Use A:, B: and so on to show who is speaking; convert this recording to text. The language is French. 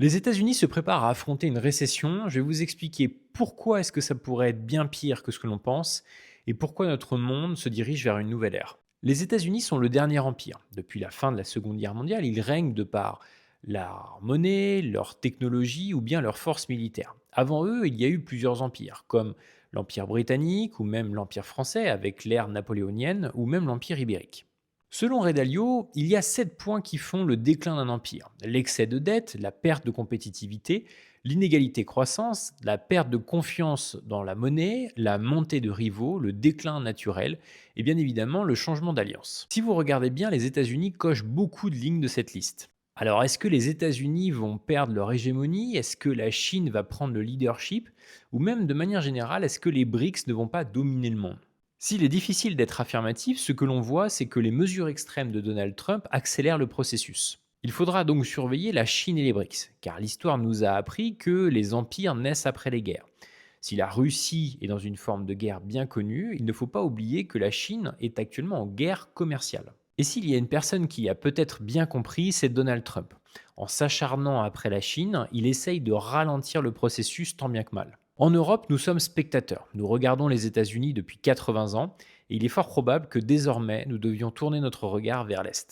A: Les États-Unis se préparent à affronter une récession. Je vais vous expliquer pourquoi est-ce que ça pourrait être bien pire que ce que l'on pense et pourquoi notre monde se dirige vers une nouvelle ère. Les États-Unis sont le dernier empire. Depuis la fin de la Seconde Guerre mondiale, ils règnent de par leur monnaie, leur technologie ou bien leur force militaire. Avant eux, il y a eu plusieurs empires, comme l'Empire britannique ou même l'Empire français avec l'ère napoléonienne ou même l'Empire ibérique. Selon Redalio, il y a 7 points qui font le déclin d'un empire. L'excès de dette, la perte de compétitivité, l'inégalité croissance, la perte de confiance dans la monnaie, la montée de rivaux, le déclin naturel et bien évidemment le changement d'alliance. Si vous regardez bien, les États-Unis cochent beaucoup de lignes de cette liste. Alors, est-ce que les États-Unis vont perdre leur hégémonie? Est-ce que la Chine va prendre le leadership? Ou même de manière générale, est-ce que les BRICS ne vont pas dominer le monde? S'il est difficile d'être affirmatif, ce que l'on voit, c'est que les mesures extrêmes de Donald Trump accélèrent le processus. Il faudra donc surveiller la Chine et les BRICS, car l'histoire nous a appris que les empires naissent après les guerres. Si la Russie est dans une forme de guerre bien connue, il ne faut pas oublier que la Chine est actuellement en guerre commerciale. Et s'il y a une personne qui a peut-être bien compris, c'est Donald Trump. En s'acharnant après la Chine, il essaye de ralentir le processus tant bien que mal. En Europe, nous sommes spectateurs. Nous regardons les États-Unis depuis 80 ans et il est fort probable que désormais nous devions tourner notre regard vers l'Est.